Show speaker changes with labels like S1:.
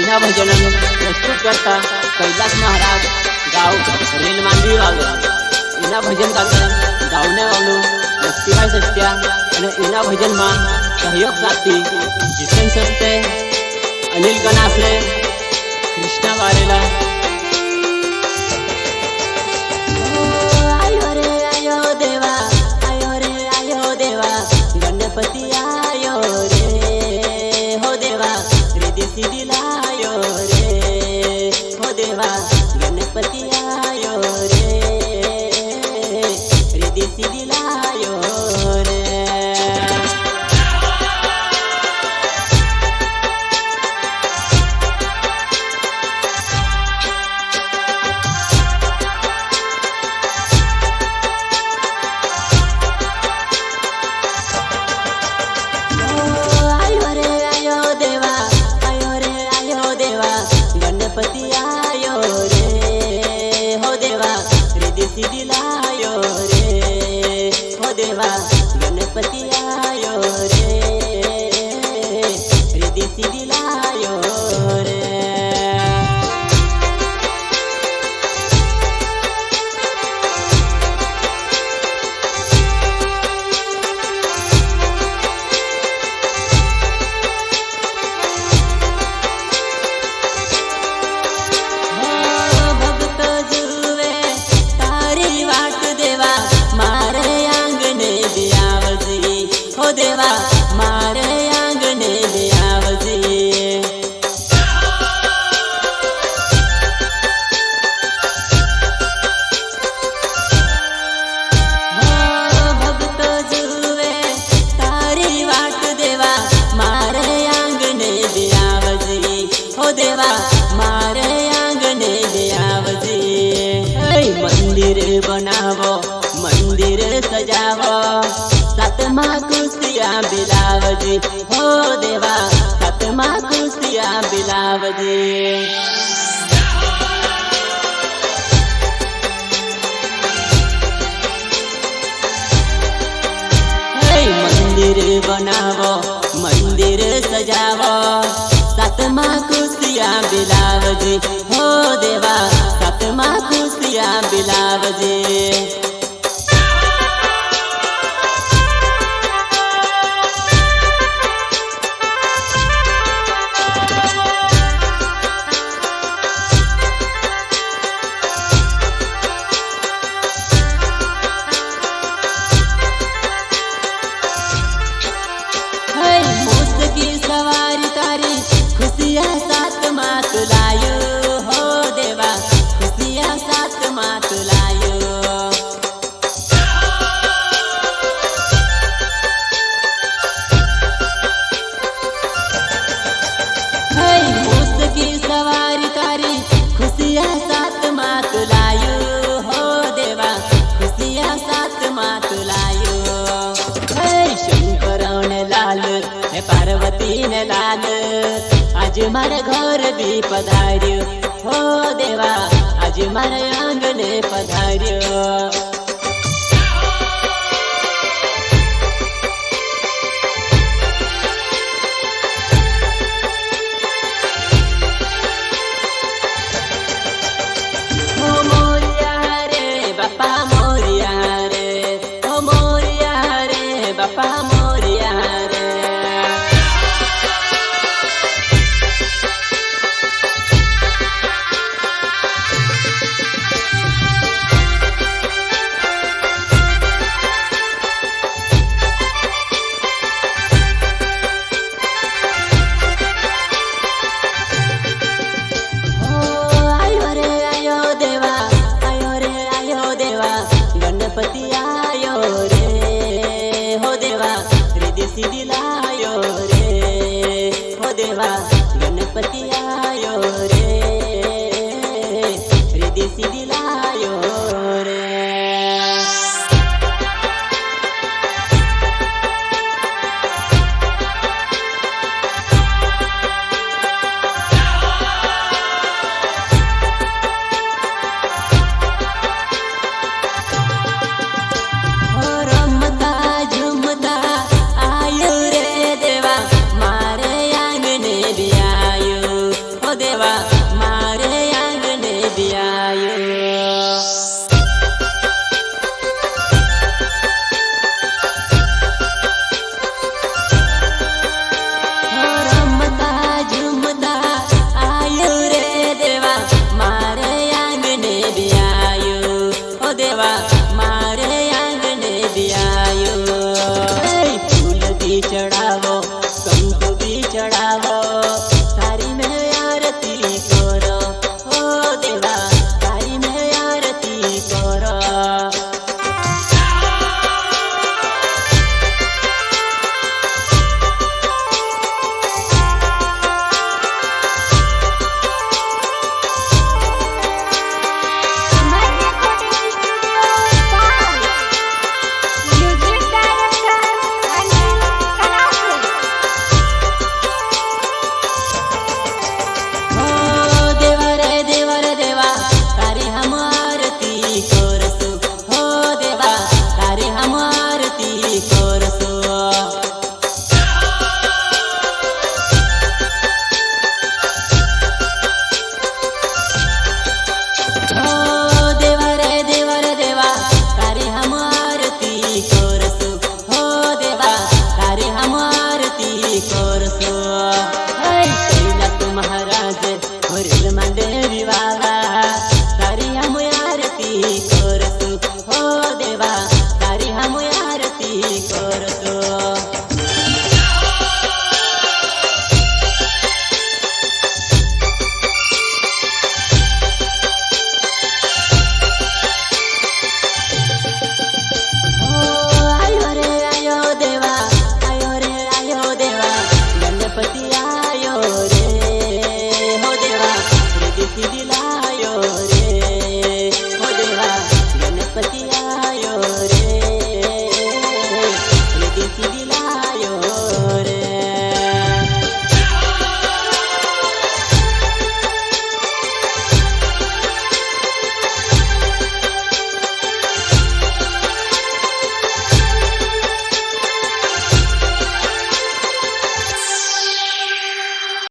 S1: એના ભજનોનું પ્રસ્તુત કરતા કૈલાસ મહારાજ ગાવ રેલ માંડવી વાળો એના ભજન કરતા ગાવને વાળું લક્ષ્મીભાઈ સસ્યા અને એના ભજનમાં સહયોગ સાથી જીતન સસ્તે અનિલ કનાસરે કૃષ્ણા વારેલા
S2: गणपति आयो रे हो देवा रिद्धि सिद्धि लायो रे हो देवा गणपति आयो रे रिद्धि सिद्धि लायो रे गणपति आयो रे हो देवा रिद्धि सिद्धि लायो रे हो देवा गणपति आयो रे रिद्धि सिद्धि लायो रे हो देवा मारे आंगणे ले आवजे भक्त जुवे तारी वाट देवा मारे आंगणे ले आवजे हो देवा मारे आंगणे ले आवजे मंदिर बनावो मंदिर सजावो सातमा कुसिया बिलावजी हो देवा सातमा कुसिया बिलावजी मंदिर बनावो मंदिर सजावो सातमा कुसिया बिलावजी हो देवा सातमा कुसिया बिलावजी सवारी तारी खुशियाँ साथ मात लायो हो देवा खुशियाँ साथ मात लायो की सवारी तारी खुशियाँ साथ मात लायो हो देवा खुशियाँ साथ मात लायो शंकर ने लाल पार्वती ने लाल आज मारे घर भी पधार्यो हो देवा आज मारे आंगणे पधार्यो गणपति आयो रे हो देवा रिद्धि सिद्धि लायो रे हो देवा गणपति आयो रे रिद्धि सिद्धि लायो रे झुमता आयो रे देवा मारे आंगणे भी ચડાવો કંકુ બી ચડાવો